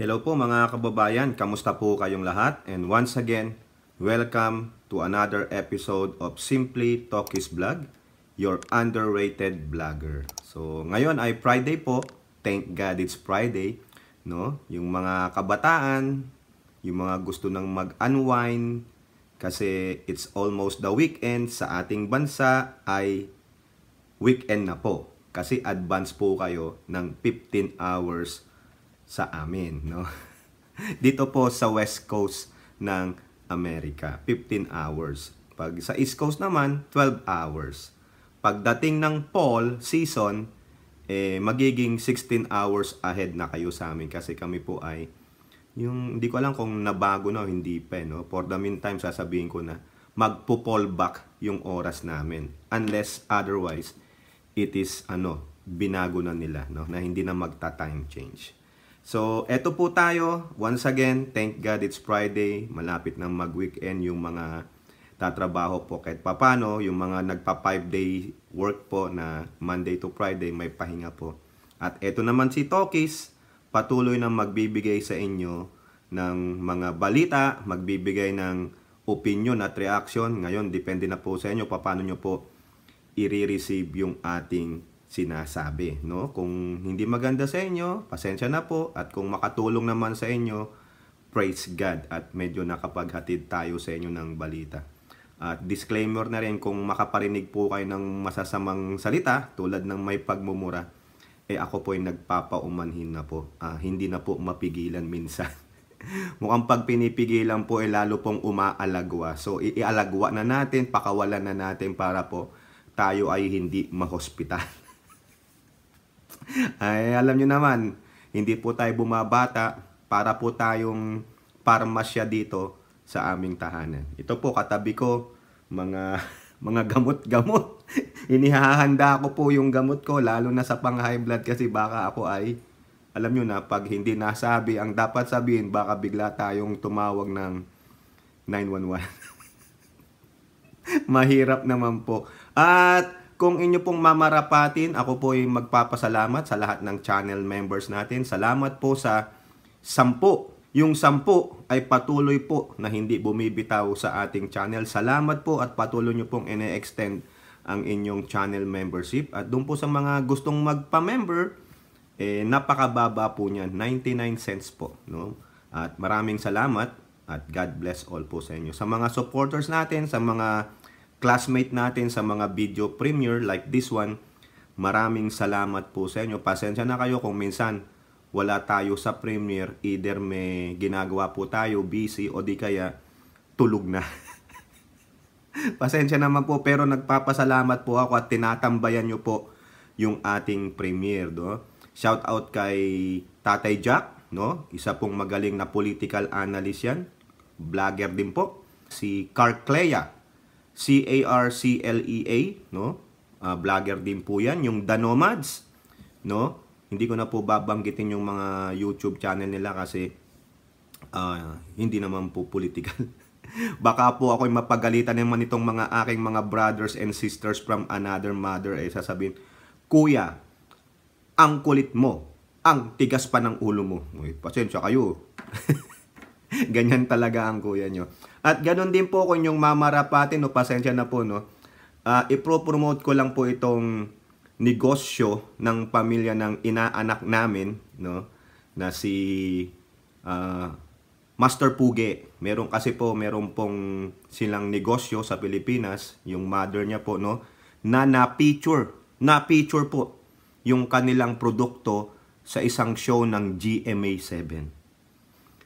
Hello po mga kababayan, kamusta po kayong lahat? And once again, welcome to another episode of Simply Talkies Vlog, your underrated vlogger. So ngayon ay Friday po, thank God it's Friday, no? Yung mga kabataan, yung mga gusto nang mag-unwind, kasi it's almost the weekend sa ating bansa ay weekend na po. Kasi advance po kayo ng 15 hours sa amin, no? Dito po sa West Coast ng Amerika, 15 hours. Pag sa East Coast naman, 12 hours. Pagdating ng fall season, magiging 16 hours ahead na kayo sa amin kasi kami po ay hindi ko alam kung nabago na o hindi pa, no? For the meantime, sasabihin ko na magpo-fall back yung oras namin. Unless otherwise, it is binago na nila, no? Na hindi na magta-time change. So, eto po tayo. Once again, thank God it's Friday. Malapit nang mag-weekend yung mga tatrabaho po kahit papano. Yung mga nagpa 5-day work po na Monday to Friday, may pahinga po. At eto naman si Talkies, patuloy na magbibigay sa inyo ng mga balita, magbibigay ng opinion at reaction. Ngayon, depende na po sa inyo paano nyo po i-receive yung ating sinasabi, no? Kung hindi maganda sa inyo, pasensya na po. At kung makatulong naman sa inyo, praise God. At medyo nakapaghatid tayo sa inyo ng balita. At disclaimer na rin, kung makaparinig po kayo ng masasamang salita, tulad ng may pagmumura, ako po ay nagpapaumanhin na po. Hindi na po mapigilan minsan. Mukhang pag pinipigilan po, lalo pong umaalagwa. So, ialagwa na natin, pakawalan na natin para po tayo ay hindi mahospital. Ay, alam nyo naman, hindi po tayo bumabata para po tayong parmasya dito sa aming tahanan. Ito po, katabi ko, mga gamot-gamot. Inihahanda ko po yung gamot ko, lalo na sa pang-high blood kasi baka ako ay, alam nyo na, pag hindi nasabi, ang dapat sabihin, baka bigla tayong tumawag ng 911. Mahirap naman po. At kung inyo pong mamarapatin, ako po ay magpapasalamat sa lahat ng channel members natin. Salamat po sa 10. Yung 10 ay patuloy po na hindi bumibitaw sa ating channel. Salamat po at patuloy nyo pong ine-extend ang inyong channel membership. At doon po sa mga gustong magpa-member, napakababa po niyan, 99 cents po, no? At maraming salamat at God bless all po sa inyo. Sa mga supporters natin, sa mga classmate natin, sa mga video premiere like this one, maraming salamat po sa inyo. Pasensya na kayo kung minsan wala tayo sa premiere, either may ginagawa po tayo, busy, o di kaya tulog na. Pasensya naman po, pero nagpapasalamat po ako at tinatambayan nyo po yung ating premiere, no? Shout out kay Tatay Jack, no? Isa pong magaling na political analyst yan, vlogger din po. Si Carclea, C-A-R-C-L-E-A, no? Vlogger din po yan. Yung The Nomads, no? Hindi ko na po babanggitin yung mga YouTube channel nila kasi hindi naman po political. Baka po ako'y mapagalitan naman itong mga aking mga brothers and sisters from another mother. Sasabihin, Kuya, ang kulit mo, ang tigas pa ng ulo mo. Uy, pasensya kayo. Ganyan talaga ang kuya nyo. At ganun din po kung yung mamarapatin, no, pasensya na po, no. Ipro-promote ko lang po itong negosyo ng pamilya ng inaanak namin, no, na si Master Puge. Meron pong silang negosyo sa Pilipinas, yung mother niya po, no, na na-feature po yung kanilang produkto sa isang show ng GMA7.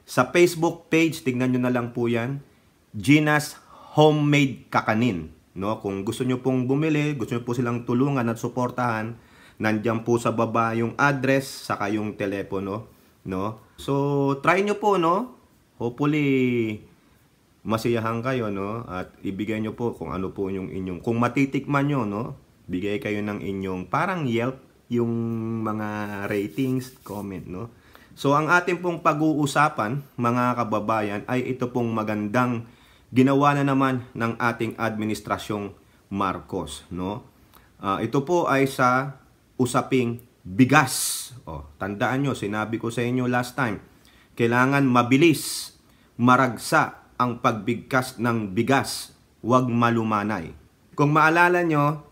Sa Facebook page, tignan nyo na lang po yan, Gina's Homemade Kakanin. No? Kung gusto nyo pong bumili, gusto nyo po silang tulungan at suportahan, nandyan po sa baba yung address, saka yung telepono. No? So, try nyo po, no? Hopefully, masiyahan kayo, no? At ibigay nyo po kung ano po yung inyong, kung matitikman nyo, no? Bigay kayo ng inyong parang Yelp, yung mga ratings, comment, no? So, ang ating pong pag-uusapan, mga kababayan, ay ito pong magandang ginawa na naman ng ating administrasyong Marcos, no? Ito po ay sa usaping bigas. Tandaan nyo, sinabi ko sa inyo last time, kailangan mabilis, maragsa ang pagbigkas ng bigas, huwag malumanay. Kung maalala nyo,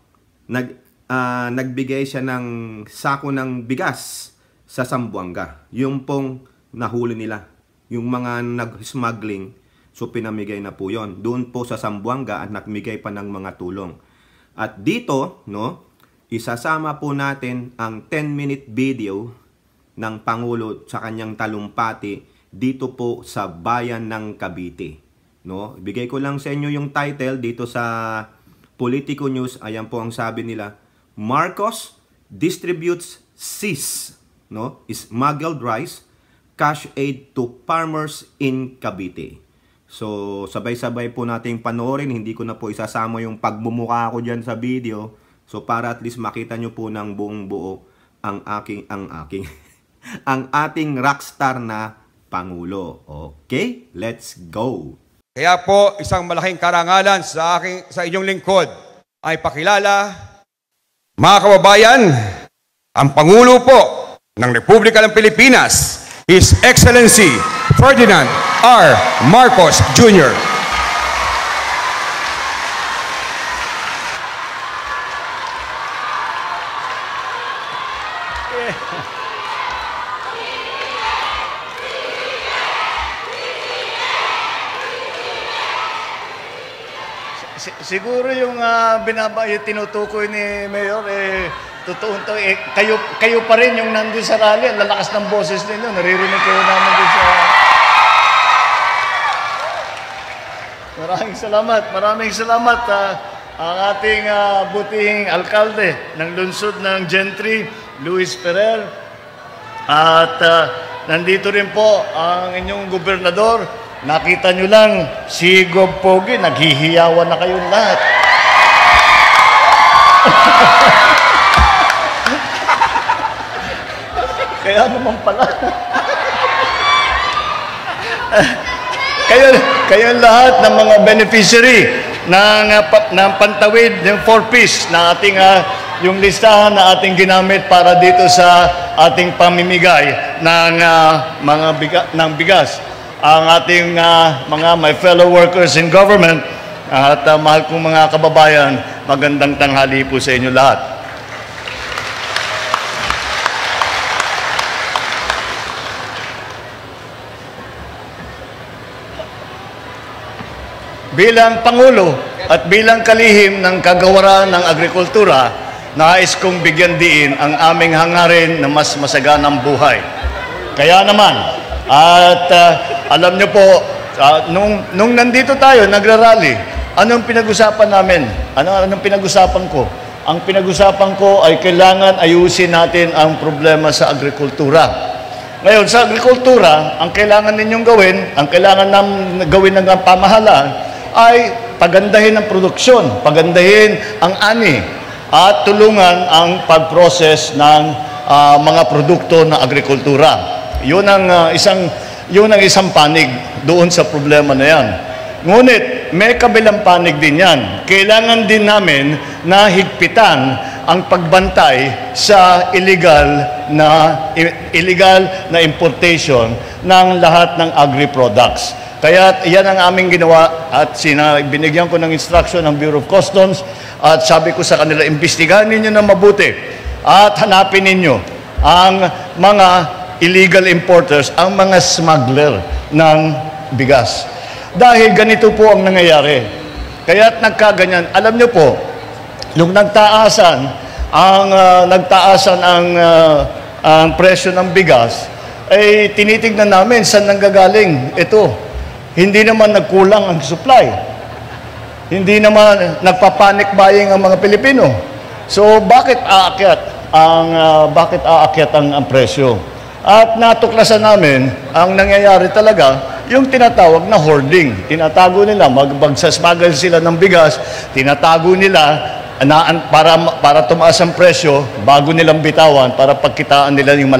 nagbigay siya ng sako ng bigas sa Zamboanga. Yung pong nahuli nila, yung mga nag-smuggling, so pinamigay na po yon doon po sa Zamboanga at nagbigay pa ng mga tulong. At dito, no, isasama po natin ang 10-minute video ng Pangulo sa kanyang talumpati dito po sa bayan ng Cavite. No? Bigay ko lang sa inyo yung title dito sa Politico News. Ayan po ang sabi nila, Marcos distributes SIS, no, smuggled rice, cash aid to farmers in Cavite. So, sabay-sabay po nating panoorin. Hindi ko na po isasama yung pagmumukha ko dyan sa video. So, para at least makita nyo po ng buong buo ang ang ating rockstar na Pangulo. Okay? Let's go! Kaya po, isang malaking karangalan sa inyong lingkod ay pakilala, mga kababayan, ang Pangulo po ng Republika ng Pilipinas, His Excellency Ferdinand R. Marcos Jr. Siguro yung yung tinutukoy ni Mayor, totoo to, kayo pa rin yung nandun sa rally, ang lalakas ng boses ninyo, naririnig kayo namin dun sa... Maraming salamat ang ating butihing alkalde ng lungsod ng Gentry, Luis Ferrer, at nandito rin po ang inyong gobernador. Nakita nyo lang, si Gov Pogi, naghihiyawan na kayong lahat. Kaya naman pala. kayo lahat ng mga beneficiary ng pantawid, ng 4-piece na ating yung listahan na ating ginamit para dito sa ating pamimigay ng ng bigas. Ang ating my fellow workers in government at mahal kong mga kababayan, magandang tanghali po sa inyo lahat. Bilang Pangulo at bilang kalihim ng kagawaran ng agrikultura, nais kong bigyan diin ang aming hangarin na mas masaganang buhay. Kaya naman, at alam nyo po, nung nandito tayo, nagrarally, anong pinag-usapan namin? Anong pinag-usapan ko? Ang pinag-usapan ko ay kailangan ayusin natin ang problema sa agrikultura. Ngayon, sa agrikultura, ang kailangan ninyong gawin, ang kailangan gawin ng pamahalaan, ay pagandahin ang produksyon, pagandahin ang ani, at tulungan ang pag-process ng mga produkto ng agrikultura. Yun ang isang panig doon sa problema na yan. Ngunit, may kabilang panig din yan. Kailangan din namin na higpitan ang pagbantay sa illegal na importation ng lahat ng agri-products. Kaya yan ang aming ginawa at binigyan ko ng instruction ng Bureau of Customs at sabi ko sa kanila, imbestigahan ninyo na mabuti at hanapin ninyo ang mga illegal importers, ang mga smuggler ng bigas. Dahil ganito po ang nangyayari. Kaya't nagkaganyan. Alam nyo po, nung nagtaasan ang presyo ng bigas, ay tinitignan namin saan nanggagaling ito. Hindi naman nagkulang ang supply. Hindi naman nagpa-panic buying ang mga Pilipino. So bakit aakyat ang presyo? At natuklasan namin, ang nangyayari talaga, yung tinatawag na hoarding. Tinatago nila, magsasmuggle sila ng bigas, tinatago nila para tumaas ang presyo, bago nilang bitawan, para pagkitaan nila yung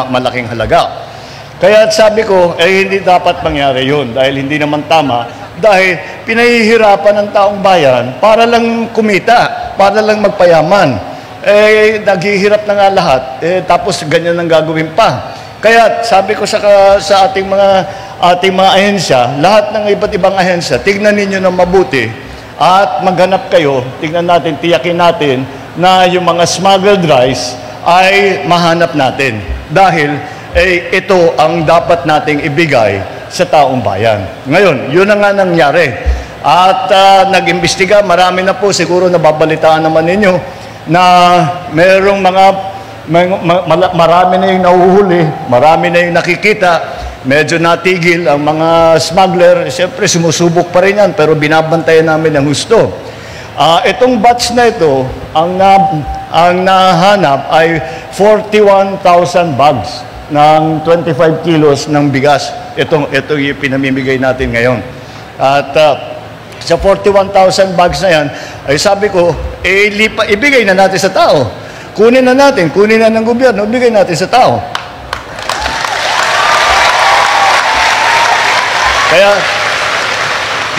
malaking halaga. Kaya sabi ko, hindi dapat mangyari yun, dahil hindi naman tama, dahil pinahihirapan ng taong bayan para lang kumita, para lang magpayaman. Naghihirap na nga lahat, tapos ganyan ang gagawin pa. Kaya sabi ko sa ating mga ahensya, lahat ng iba't ibang ahensya, tignan ninyo ng mabuti at maghanap kayo, tignan natin, tiyakin natin na yung mga smuggled rice ay mahanap natin. Dahil ito ang dapat nating ibigay sa taong bayan. Ngayon, yun na nga nangyari. At nag-imbestiga, marami na po, siguro nababalitaan naman ninyo, na merong marami na yung nahuhuli, marami na yung nakikita, medyo natigil ang mga smuggler. Siyempre, sumusubok pa rin yan, pero binabantayan namin ang husto. Itong batch na ito, ang nahanap ay 41,000 bags ng 25 kilos ng bigas. Ito yung pinamimigay natin ngayon. At sa 41,000 bags na yan, ay sabi ko, ibigay na natin sa tao. Kunin na ng gobyerno, ibigay natin sa tao. Kaya,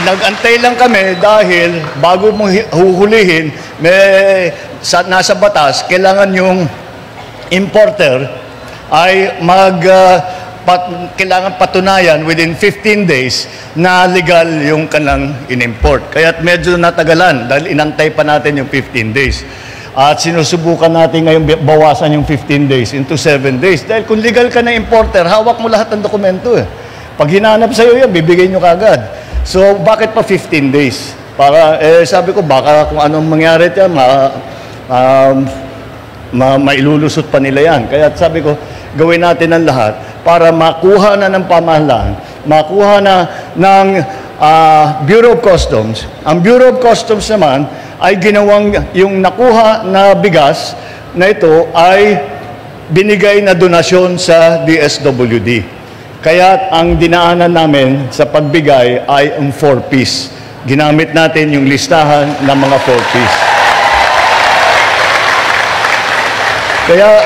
nag-antay lang kami dahil bago mong huhulihin, nasa batas, kailangan yung importer ay kailangan patunayan within 15 days na legal yung kanilang in-import. Kaya medyo natagalan dahil inantay pa natin yung 15 days. At sinusubukan natin ngayon bawasan yung 15 days into 7 days. Dahil kung legal ka na importer, hawak mo lahat ng dokumento eh. Pag hinanap sa'yo yan, bibigay nyo kagad. So, bakit pa 15 days? Para, sabi ko, baka kung anong mangyari dyan, mailulusot pa nila yan. Kaya sabi ko, gawin natin ang lahat para makuha na ng pamahalaan, makuha na ng Bureau of Customs. Ang Bureau of Customs naman ay ginawang yung nakuha na bigas na ito ay binigay na donasyon sa DSWD. Kaya ang dinaanan namin sa pagbigay ay ang 4-piece. Ginamit natin yung listahan ng mga 4-piece.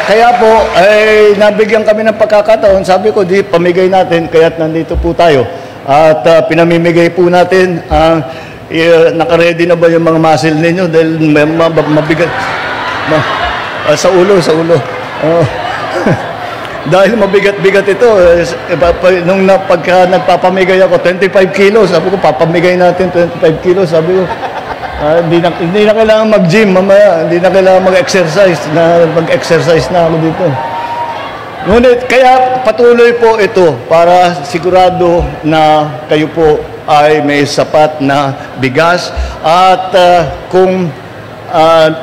Kaya po, ay nabigyan kami ng pagkakataon. Sabi ko, di pamigay natin, kaya't nandito po tayo. At pinamimigay po natin, nakaready na ba yung mga muscle ninyo? Dahil mabigat. Sa ulo. Dahil mabigat-bigat ito, nung pagka nagpapamigay ako, 25 kilos, sabi ko, papamigay natin 25 kilos, sabi ko, hindi na kailangan mag-gym mamaya, hindi na kailangan mag-exercise na ako dito. Ngunit, kaya patuloy po ito para sigurado na kayo po ay may sapat na bigas at kung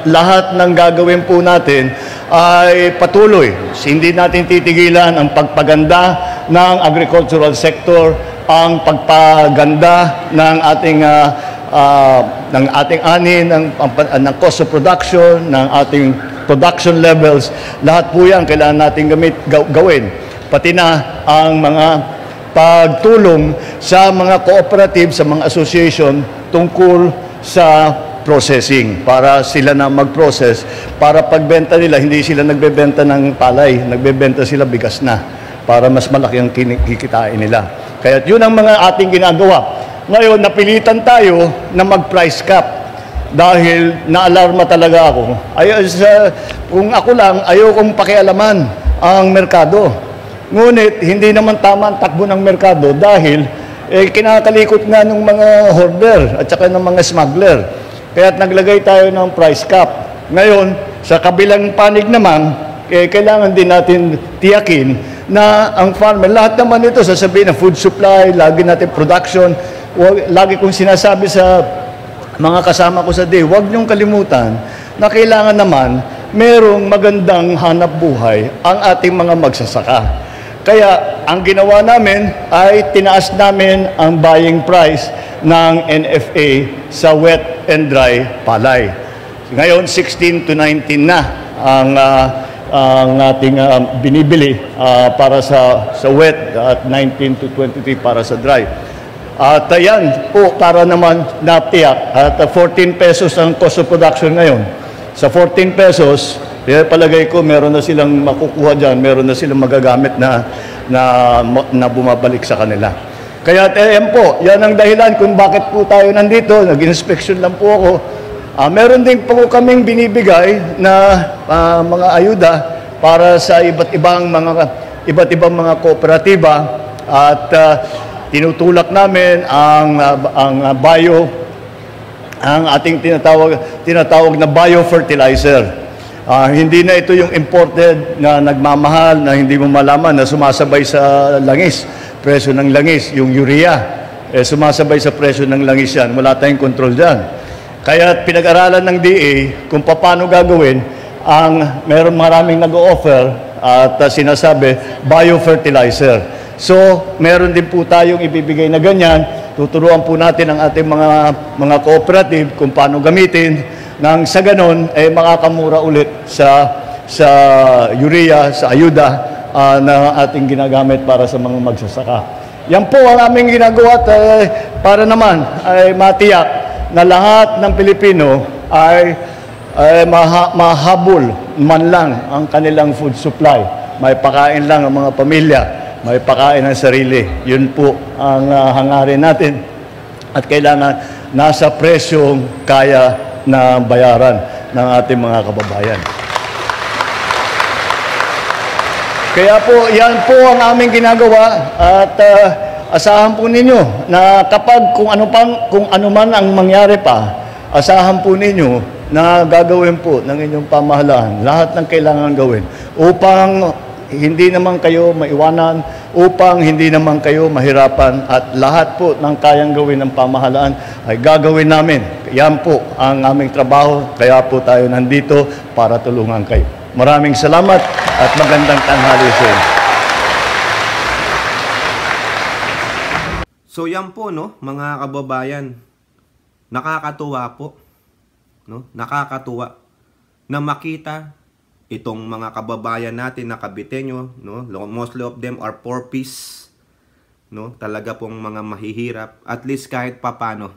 lahat ng gagawin po natin ay patuloy. Hindi natin titigilan ang pagpaganda ng agricultural sector, ang pagpaganda ng ating ani, ng cost of production, ng ating production levels. Lahat po yan kailangan natin gawin. Pati na ang mga pagtulong sa mga cooperative, sa mga association tungkol sa processing para sila na mag-process para pagbenta nila, hindi sila nagbebenta ng palay, nagbebenta sila bigas na para mas malaki ang kikitain nila. Kaya yun ang mga ating ginagawa. Ngayon, napilitan tayo na mag-price cap dahil naalarma talaga ako. Kung ako lang, ayokong pakialaman ang merkado. Ngunit, hindi naman tama ang takbo ng merkado dahil kinakalikot nga ng mga hoarder at saka ng mga smuggler. Kaya't naglagay tayo ng price cap. Ngayon, sa kabilang panig naman, kailangan din natin tiyakin na ang farmer, lahat naman ito, sasabihin ng food supply, lagi natin production, lagi kong sinasabi sa mga kasama ko sa day, huwag niyong kalimutan na kailangan naman merong magandang hanap buhay ang ating mga magsasaka. Kaya ang ginawa namin ay tinaas namin ang buying price ng NFA sa wet and dry palay. Ngayon, 16 to 19 na ang ating binibili para sa wet at 19 to 23 para sa dry. At yan po para naman natiyak at 14 pesos ang cost of production ngayon. Sa 14 pesos, palagay ko meron na silang makukuha dyan, meron na silang magagamit na bumabalik sa kanila. Kaya yan po, yan ang dahilan kung bakit po tayo nandito, nag-inspection lang po ako. Meron din po kaming binibigay na mga ayuda para sa iba't ibang mga iba't ibang mga kooperatiba at tinutulak namin ang ating tinatawag na biofertilizer. Hindi na ito yung imported na nagmamahal na hindi mo malaman na sumasabay sa langis, presyo ng langis, yung urea. Sumasabay sa presyo ng langis yan. Wala tayong control dyan. Kaya pinag-aralan ng DA kung paano gagawin meron maraming nag-o-offer at sinasabi biofertilizer. So, meron din po tayong ibibigay na ganyan. Tuturuan po natin ang ating mga cooperative kung paano gamitin nang sa ganon ay makakamura ulit sa urea, sa ayuda na ating ginagamit para sa mga magsasaka. Yan po ang aming ginagawa para naman ay matiyak na lahat ng Pilipino ay mahabol man lang ang kanilang food supply. May pakain lang ang mga pamilya, may pakain ang sarili. Yun po ang hangarin natin at kailangan nasa presyong kaya na bayaran ng ating mga kababayan. Kaya po, yan po ang aming ginagawa at asahan po ninyo na kapag kung ano man ang mangyari pa, asahan po ninyo na gagawin po ng inyong pamahalaan lahat ng kailangan gawin upang hindi naman kayo maiwanan, upang hindi naman kayo mahirapan at lahat po ng kayang gawin ng pamahalaan ay gagawin namin. Yan po ang aming trabaho, kaya po tayo nandito para tulungan kayo. Maraming salamat at magandang tanghali sa inyo. So yan po, no, mga kababayan, nakakatuwa po, no? Nakakatuwa na makita itong mga kababayan natin na Caviteño, no? Mostly of them are poor piece, no? Talaga pong mga mahihirap, at least kahit papano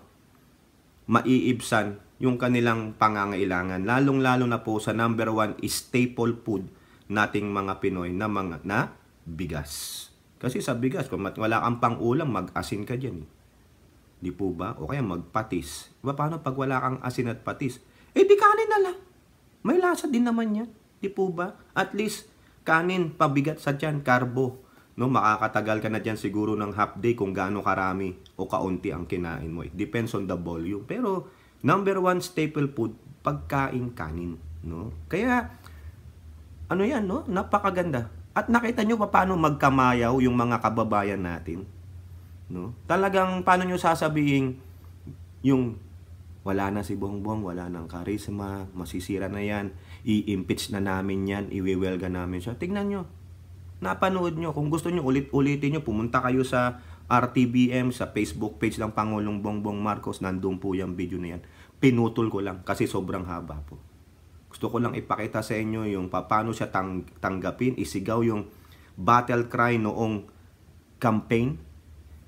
maiibsan yung kanilang pangangailangan, lalong-lalo na po sa number 1 staple food nating mga Pinoy na bigas. Kasi sa bigas, kung wala kang pang-ulam, mag-asin ka dyan. Di po ba? O kaya magpatis. Diba, paano pag wala kang asin at patis? Di kanin na lang. May lasa din naman yan. Di po ba? At least, kanin, pabigat sa dyan, carbo. No, makakatagal ka na dyan siguro ng half day kung gaano karami o kaunti ang kinain mo. It depends on the volume. Pero, number 1 staple food, pagkain kanin. No? Kaya, ano yan, no? Napakaganda. At nakita nyo pa paano magkamayaw yung mga kababayan natin. No? Talagang paano nyo sasabihin yung wala na si Bongbong, wala nang charisma, masisira na yan, i-impeach na namin yan, iwiwelga namin siya. Tingnan nyo, napanood nyo. Kung gusto nyo, ulit-ulitin nyo, pumunta kayo sa RTBM, sa Facebook page ng Pangulong Bongbong Marcos, nandun po yung video na yan. Pinutol ko lang kasi sobrang haba po. Gusto ko lang ipakita sa inyo yung paano siya tanggapin, isigaw yung battle cry noong campaign.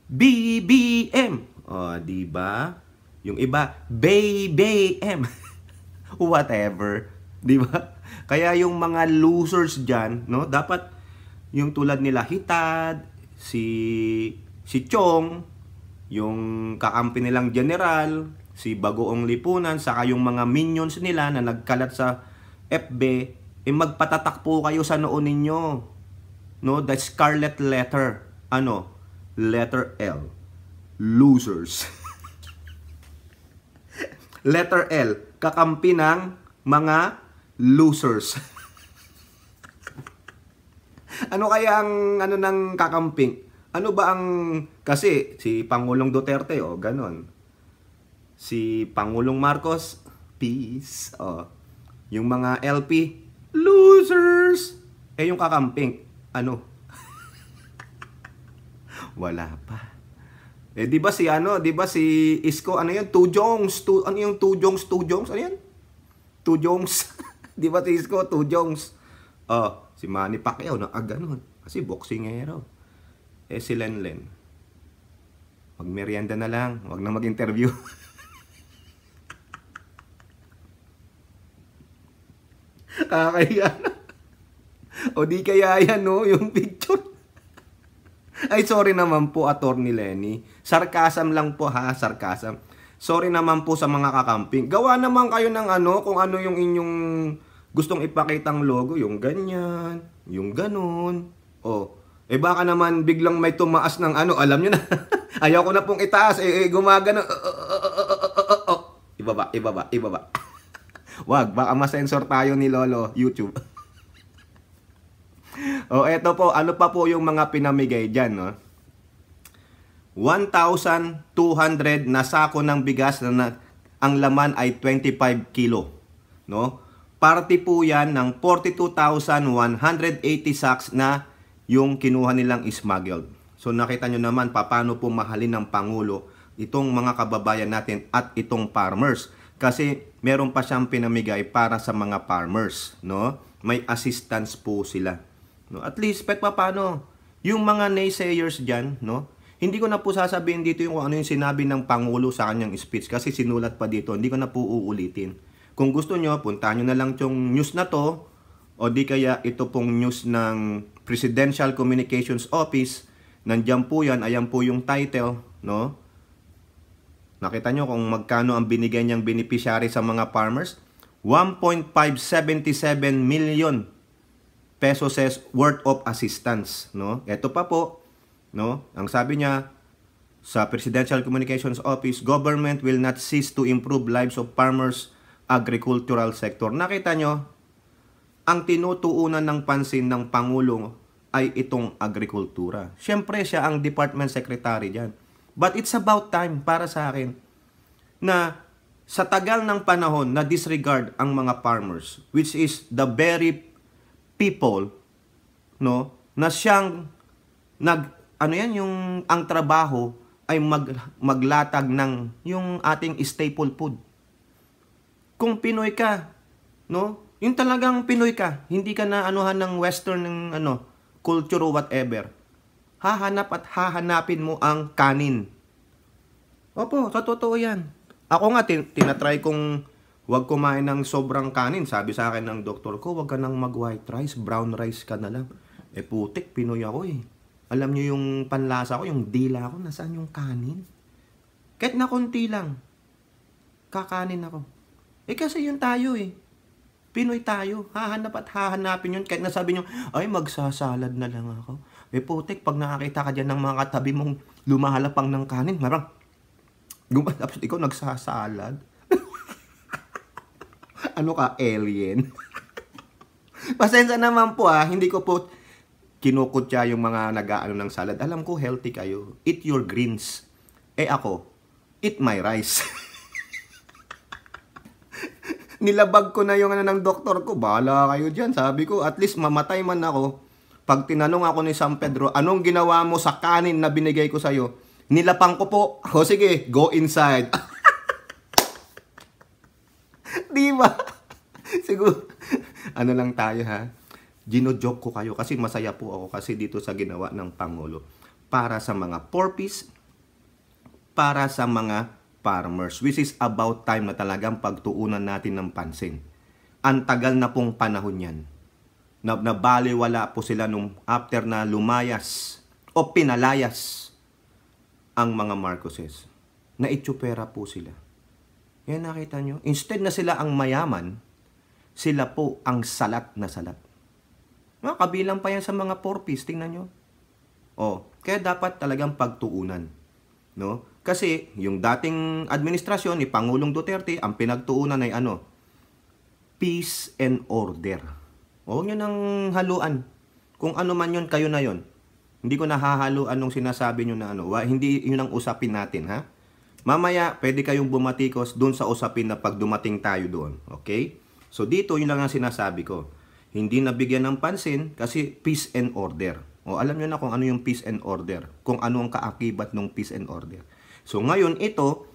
BBM! O, diba? Yung iba, BBM! Whatever. Diba? Kaya yung mga losers dyan, no? Dapat yung tulad nila Hitad, si Chong, yung kakampi nilang general, si Bagoong Lipunan, saka yung mga minions nila na nagkalat sa FB, magpatatak po kayo sa noon ninyo. No? The scarlet letter. Ano? Letter L. Losers. Letter L. Kakampi ng mga losers. Ano kaya ang ng kakamping? Ano ba ang... Kasi si Pangulong Duterte, ganon. Si Pangulong Marcos, peace. Yung mga LP, losers. Yung kakamping, ano? Wala pa. Di ba si Isko, ano yun? Ano yung Two Jongs? Ano yan? Two Jongs. Di ba si Isko, Two Jongs? Si Manny Pacquiao, ganun. Kasi boksingero. Si Lenlen, magmerienda na lang, wag na mag-interview. Kakaya na. O di kaya yan, no, yung picture. Ay, sorry naman po, Attorney Lenny. Sarcasm lang po, ha, sarcasm. Sorry naman po sa mga kakamping. Gawa naman kayo ng kung ano yung inyong gustong ipakitang logo, yung ganyan, yung ganun. baka naman biglang may tumaas ng ano, alam nyo na. Ayaw ko na pong itaas, gumagano. Ibaba. Wag, baka masensor tayo ni Lolo YouTube. Eto po, ano pa po yung mga pinamigay dyan, no? 1,200 na sako ng bigas na ang laman ay 25 kilo, no? Parte po yan ng 42,180 sacks na yung kinuha nilang smuggled. So nakita nyo naman paano po mahalin ng Pangulo itong mga kababayan natin at itong farmers. Kasi meron pa siyang pinamigay para sa mga farmers, no? May assistance po sila. No? At least, paano, yung mga naysayers dyan, no? Hindi ko na po sasabihin dito yung ano yung sinabi ng Pangulo sa kanyang speech kasi sinulat pa dito. Hindi ko na po uulitin. Kung gusto nyo, puntahan nyo na lang yung news na to o di kaya ito pong news ng Presidential Communications Office. Nandiyan po yan, ayan po yung title, no? Nakita nyo kung magkano ang binigay niyang beneficiary sa mga farmers? 1.577 million pesos worth of assistance, no? Ito pa po, no? Ang sabi niya sa Presidential Communications Office, government will not cease to improve lives of farmers agricultural sector. Nakita nyo, ang tinutuunan ng pansin ng Pangulo ay itong agrikultura. Siyempre, siya ang Department Secretary dyan. But it's about time para sa akin na sa tagal ng panahon na disregard ang mga farmers, which is the very people, no, na siyang ang trabaho ay maglatag ng yung ating staple food. Kung Pinoy ka, no, yung talagang Pinoy ka, hindi ka na anuhan ng western ng culture o whatever. Hahanapin mo ang kanin. Opo, sa totoo yan. Ako nga, tinatry kong huwag kumain ng sobrang kanin. Sabi sa akin ng doktor ko, huwag ka nang mag-white rice, brown rice ka na lang. Putik, Pinoy ako eh. Alam nyo yung panlasa ko, yung dila ko, nasaan yung kanin? Kahit na konti lang, kakanin ako. Kasi yun tayo eh. Pinoy tayo. Hahanapin yun. Kahit nasabi nyo, ay magsasalad na lang ako. Putik, pag nakakita ka dyan ng mga katabi mong lumahalapang ng kanin, marang, tapos ikaw nagsasalad. Ano ka, alien? Pasensya naman po hindi ko po kinukutya yung mga nag-aano ng salad. Alam ko, healthy kayo. Eat your greens. Ako, eat my rice. Nilabag ko na yung ng doktor ko. Bahala kayo dyan. Sabi ko, at least mamatay man ako. Pag tinanong ako ni San Pedro, anong ginawa mo sa kanin na binigay ko sa'yo? Nilapang ko po. O sige, go inside. Diba? Siguro, ano lang tayo Gino-joke ko kayo kasi masaya po ako kasi dito sa ginawa ng Pangulo. Para sa mga porpies, para sa mga farmers, which is about time na talagang pagtuunan natin ng pansin. Ang tagal na pong panahon yan. Nabaliwala po sila nung after na lumayas o pinalayas ang mga Marcoses. Naitsupera po sila. Yan nakita nyo? Instead na sila ang mayaman, sila po ang salat na salat. Kabilang pa yan sa mga porpies, tingnan nyo. Kaya dapat talagang pagtuunan. No? Kasi yung dating administrasyon ni Pangulong Duterte, ang pinagtuunan ay peace and order. Huwag nyo nang haluan. Kung ano man yun, kayo na yun. Hindi ko nahahaluan nung sinasabi nyo na hindi yun ang usapin natin, Mamaya, pwede kayong bumatikos dun sa usapin na pag dumating tayo doon. Okay? So dito, yun lang ang sinasabi ko. Hindi nabigyan ng pansin kasi peace and order. Alam nyo na kung ano yung peace and order. Kung ano ang kaakibat ng peace and order. So ngayon ito,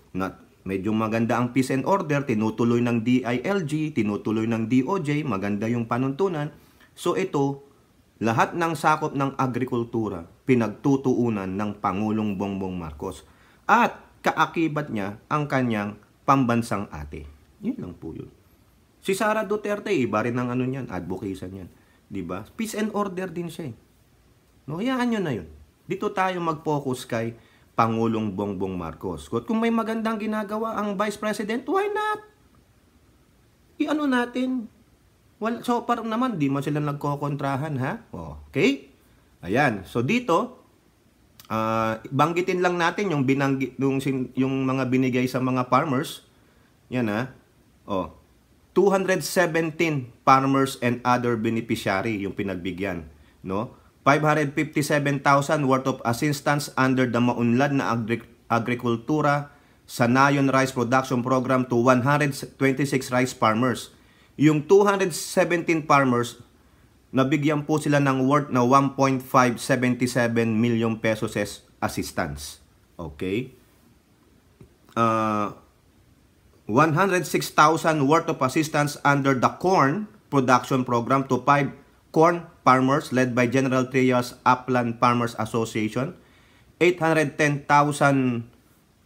medyo maganda ang peace and order, tinutuloy ng DILG, tinutuloy ng DOJ, maganda yung panuntunan. So ito, lahat ng sakop ng agrikultura, pinagtutuunan ng Pangulong Bongbong Marcos. At kaakibat niya ang kanyang pambansang ate. Yun lang po yun. Si Sara Duterte, iba rin ang niyan, advocacy niyan. Diba? Peace and order din siya. Hayaan nyo na yun. Dito tayo mag-focus kay Pangulong Bongbong Marcos. Kung may magandang ginagawa ang Vice President, why not? Natin. So, parang naman, di man sila nagkokontrahan, Okay? Ayan. So dito, banggitin lang natin yung yung mga binigay sa mga farmers. Yan Oh, 217 farmers and other beneficiary yung pinagbigyan, no? 557,000 worth of assistance under the maunlad na agrikultura sa Nayon Rice Production Program to 126 rice farmers. Yung 217 farmers, nabigyan po sila ng worth na 1.577 million pesos assistance. Okay? 106,000 worth of assistance under the corn production program to 5 corn farmers led by General Trias Upland Farmers Association. 810,000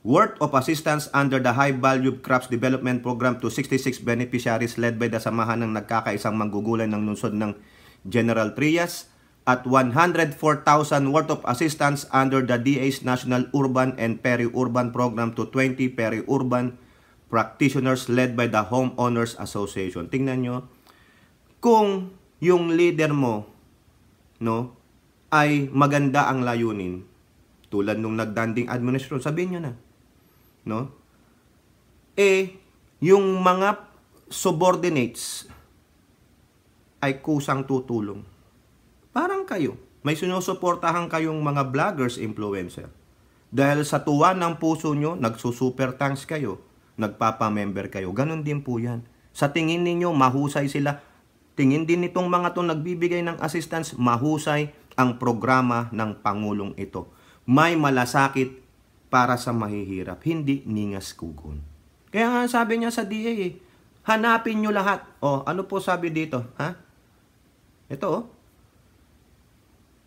worth of assistance under the High Value Crops Development Program to 66 beneficiaries led by the Samahan ng Nagkakaisang Manggugulay ng Lungsod ng General Trias. At 104,000 worth of assistance under the DA's National Urban and Peri-Urban Program to 20 peri-urban practitioners led by the Homeowners Association. Tingnan nyo, kung yung leader mo, no, ay maganda ang layunin, tulad nung nagdanding administrasyon, sabihin nyo na, no? Yung mga subordinates ay kusang tutulong. Parang kayo, may sinusuportahan kayong mga vloggers, influencer. Dahil sa tuwa ng puso nyo, nagsusuper thanks kayo, nagpapamember kayo. Ganon din po yan. Sa tingin ninyo, mahusay sila. Tingin din nitong mga to nagbibigay ng assistance, mahusay ang programa ng Pangulong ito. May malasakit para sa mahihirap, hindi ningas kugon. Kaya nga sabi niya sa DA, hanapin nyo lahat. Ano po sabi dito? Ito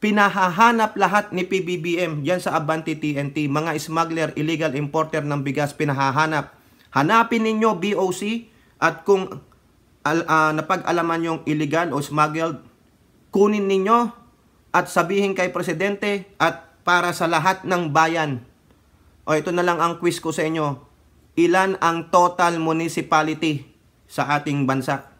pinahahanap lahat ni PBBM dyan sa Abante TNT. Mga smuggler, illegal importer ng bigas, pinahahanap. Hanapin ninyo BOC at kung napag-alaman yung illegal o smuggled, kunin ninyo at sabihin kay Presidente at para sa lahat ng bayan. Ito na lang ang quiz ko sa inyo. Ilan ang total municipality sa ating bansa?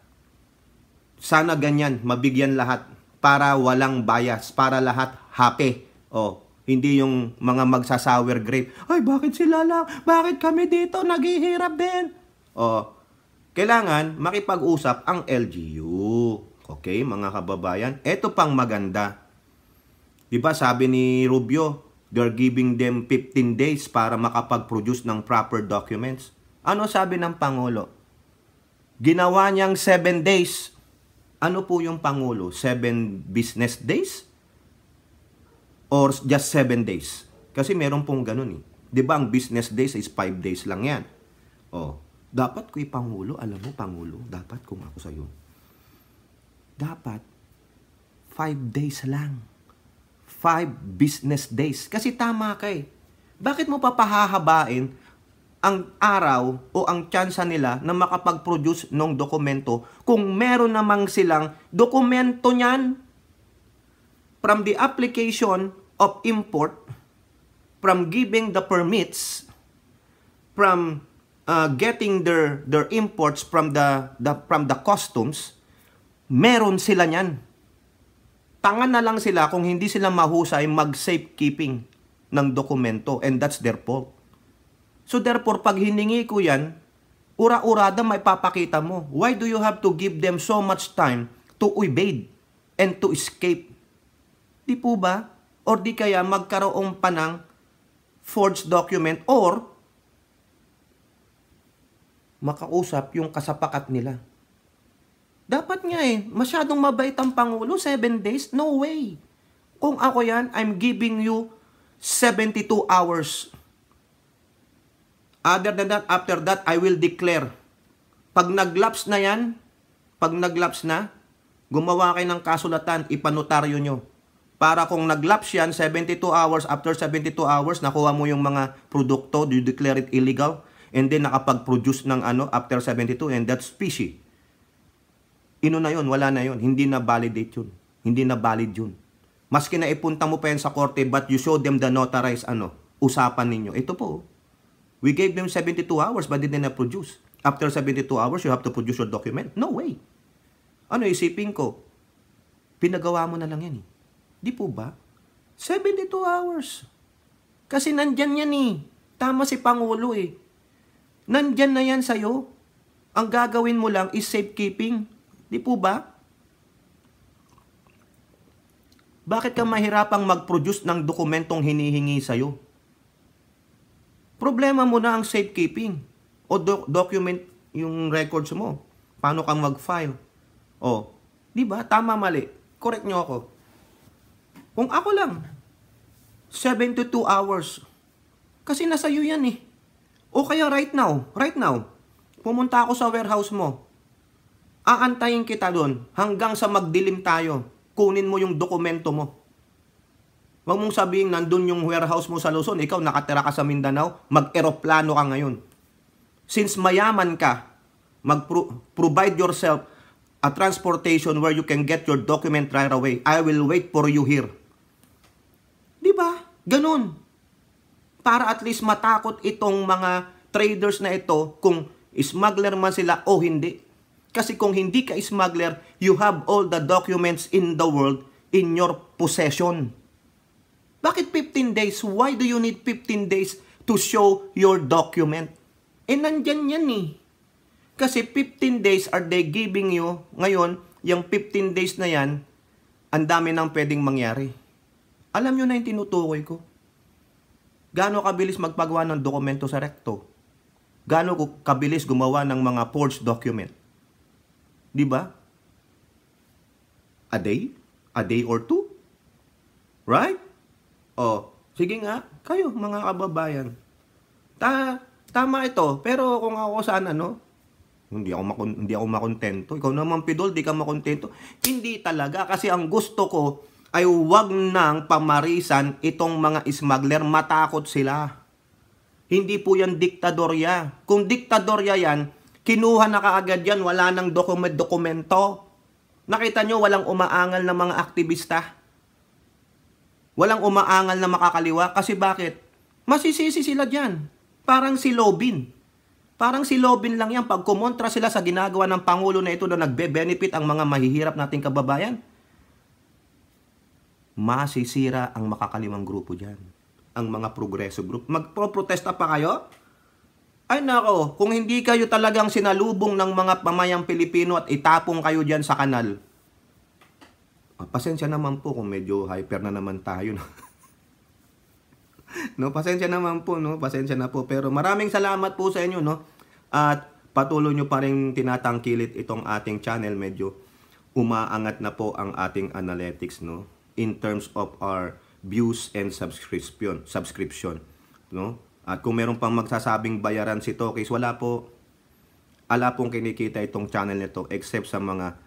Sana ganyan, mabigyan lahat para walang bias, para lahat happy. Hindi yung mga magsasour grape. Ay, bakit sila lang? Bakit kami dito naghihirap din? Kailangan makipag-usap ang LGU. Okay, mga kababayan? Ito pang maganda. Diba sabi ni Rubio, they're giving them 15 days para makapag-produce ng proper documents. Ano sabi ng Pangulo? Ginawa niyang 7 days. Ano po yung Pangulo? 7 business days? Or just 7 days? Kasi meron pong ganun eh. Diba ang business days is 5 days lang yan. Dapat ko'y Pangulo, alam mo Pangulo, dapat kung ako sa'yo, dapat 5 days lang. 5 business days. Kasi tama ka eh. Bakit mo papahahabain ang araw o ang tsansa nila na makapag-produce ng dokumento kung meron namang silang dokumento niyan from the application of import, from giving the permits, from getting their imports from the customs, meron sila niyan. Tanga na lang sila kung hindi sila mahusay mag-safekeeping ng dokumento, and that's their fault. So therefore, pag hiningi ko yan, ura-urada may papakita mo. Why do you have to give them so much time to evade and to escape? Di po ba? Or di kaya magkaroon pa ng forged document or makausap yung kasapakat nila. Dapat nga masyadong mabait ang Pangulo, 7 days? No way. Kung ako yan, I'm giving you 72 hours. Other than that, after that, I will declare. Pag nag-lapse na yan, gumawa kayo ng kasulatan, ipanotaryo nyo. Para kung nag-lapse yan, 72 hours, after 72 hours, nakuha mo yung mga produkto, you declare it illegal, and then nakapag-produce ng after 72, and that's fishy. Na yun, wala na yun. Hindi na validate yun. Hindi na valid yun. Maski na ipunta mo pa yan sa korte, but you show them the notarized usapan ninyo. Ito po. We gave them 72 hours, but they didn't produce. After 72 hours, you have to produce your document. No way. Isipin ko? Pinagawa mo na lang yan Di po ba? 72 hours. Kasi nandyan yan eh. Tama si Pangulo eh. Nandyan na yan sa'yo. Ang gagawin mo lang is safekeeping. Di po ba? Bakit ka mahirapang mag-produce ng dokumentong hinihingi sa'yo? Problema mo na ang safekeeping o document yung records mo. Paano kang mag-file? O, di ba? Tama, mali. Correct nyo ako. Kung ako lang, 72 hours. Kasi nasa iyo yan eh. O kaya right now, pumunta ako sa warehouse mo. Aantayin kita doon hanggang sa magdilim tayo. Kunin mo yung dokumento mo. Huwag mong sabihin nandun yung warehouse mo sa Luzon, ikaw nakatira ka sa Mindanao, mag-eroplano ka ngayon. Since mayaman ka, provide yourself a transportation where you can get your document right away. I will wait for you here. Diba? Ganun. Para at least matakot itong mga traders na ito kung smuggler man sila o hindi. Kasi kung hindi ka smuggler, you have all the documents in the world in your possession. Bakit 15 days? Why do you need 15 days to show your document? Nandyan yan eh. Kasi 15 days are they giving you, ngayon, yung 15 days na yan, ang dami nang pwedeng mangyari. Alam nyo na yung tinutukoy ko. Gaano kabilis magpagawa ng dokumento sa rekto? Gaano kabilis gumawa ng mga forged document? Di ba? A day? A day or two? Right? O, sige nga, kayo mga kababayan. Tama ito, pero kung ako sana, hindi ako makontento. Ikaw naman, Pidol, di ka makontento. Hindi talaga, kasi ang gusto ko ay wag nang pamarisan itong mga smuggler, matakot sila. Hindi po yan diktadorya. Kung diktadorya yan, kinuha na kaagad yan, wala nang dokumento. Nakita nyo, walang umaangal na mga aktivista. Walang umaangal na makakaliwa. Kasi bakit? Masisisi sila dyan. Parang si Lobin. Parang si Lobin lang yan. Pag kumontra sila sa ginagawa ng Pangulo na ito na nagbe-benefit ang mga mahihirap nating kababayan, masisira ang makakaliwang grupo dyan. Ang mga progreso group. Magpo-protesta pa kayo? Ay nako, kung hindi kayo talagang sinalubong ng mga pamayang Pilipino at itapong kayo dyan sa kanal, pasensya naman po kung medyo hyper na naman tayo. Pasensya naman po, pasensya na po. Pero maraming salamat po sa inyo, At patuloy nyo pa rin tinatangkilit itong ating channel. Medyo umaangat na po ang ating analytics, in terms of our views and subscription, At kung meron pang magsasabing bayaran si Tokis, wala pong kinikita itong channel nito except sa mga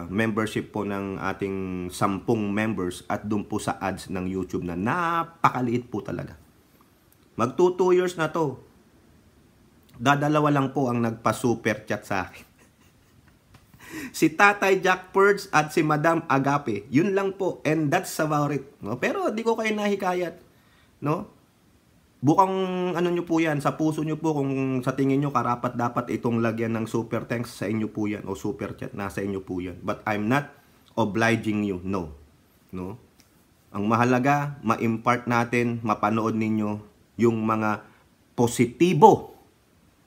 membership po ng ating 10 members at dun po sa ads ng YouTube na napakaliit po talaga. Magto 2 years na to. Dadalawa lang po ang nagpa-super chat sa akin. Si Tatay Jack Purge at si Madam Agape. Yun lang po. And that's about it. Pero di ko kayo nahikayat. Bukang nyo po yan, sa puso nyo po kung sa tingin nyo karapat dapat itong lagyan ng super thanks sa inyo po yan o super chat, nasa inyo po yan. But I'm not obliging you, no. Ang mahalaga, ma-impart natin, mapanood ninyo yung mga positibo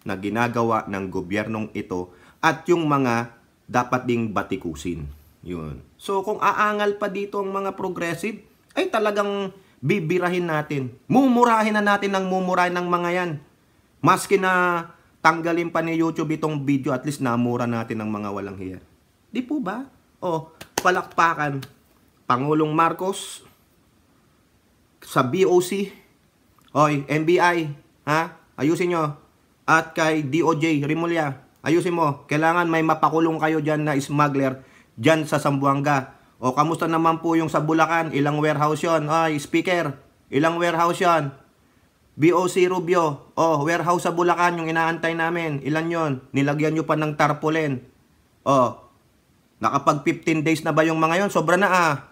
na ginagawa ng gobyernong ito at yung mga dapat ding batikusin. Yun. So kung aangal pa dito ang mga progressive, ay talagang bibirahin natin. Mumurahin na natin ng mumurahin ng mga yan. Maski na tanggalin pa ni YouTube itong video, at least namura natin ng mga walang hiya. Di po ba? Palakpakan. Pangulong Marcos sa BOC. Oy, NBI, ayusin nyo. At kay DOJ, Rimulya, ayusin mo. Kailangan may mapakulong kayo dyan na smuggler dyan sa Zamboanga. O kamusta naman po yung sa Bulacan? Ilang warehouse yon? Ay, speaker, ilang warehouse yon? BOC Rubio, warehouse sa Bulacan yung inaantay namin. Ilan yon? Nilagyan nyo pa ng tarpaulin. Nakapag 15 days na ba yung mga yon? Sobra na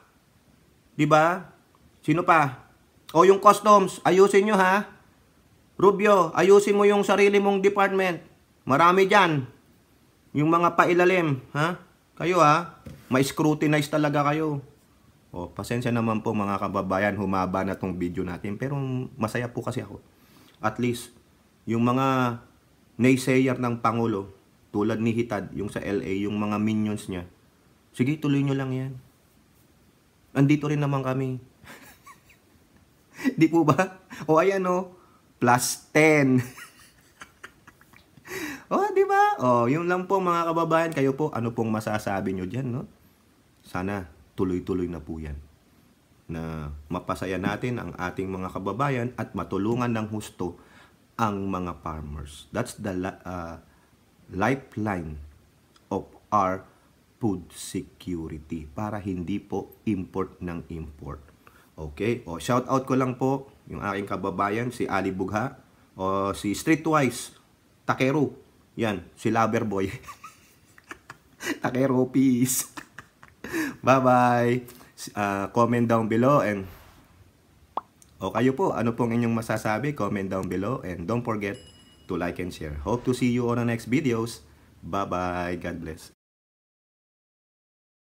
Diba? Sino pa? Yung customs, ayusin nyo Rubio, ayusin mo yung sarili mong department. Marami dyan. Yung mga pailalim, Kayo may scrutinize talaga kayo. O, pasensya naman po mga kababayan, humaba na tong video natin. Pero masaya po kasi ako. At least, yung mga naysayer ng Pangulo, tulad ni Hitad, yung sa LA, yung mga minions niya, sige, tuloy nyo lang yan. Andito rin naman kami. Di po ba? O ayan o, plus 10. O, di ba? O, yun lang po mga kababayan. Kayo po, ano pong masasabi nyo dyan, no? Sana tuloy-tuloy na po yan. Na mapasaya natin ang ating mga kababayan at matulungan ng husto ang mga farmers. That's the lifeline of our food security para hindi po import ng import. Okay? O, shout out ko lang po yung aking kababayan, si Ali Bugha, o si Streetwise, Takeru. Yan, si Loverboy. Takeru, peace. Bye-bye. Comment down below and o kayo po, ano pong inyong masasabi? Comment down below and don't forget to like and share. Hope to see you on the next videos. Bye-bye. God bless.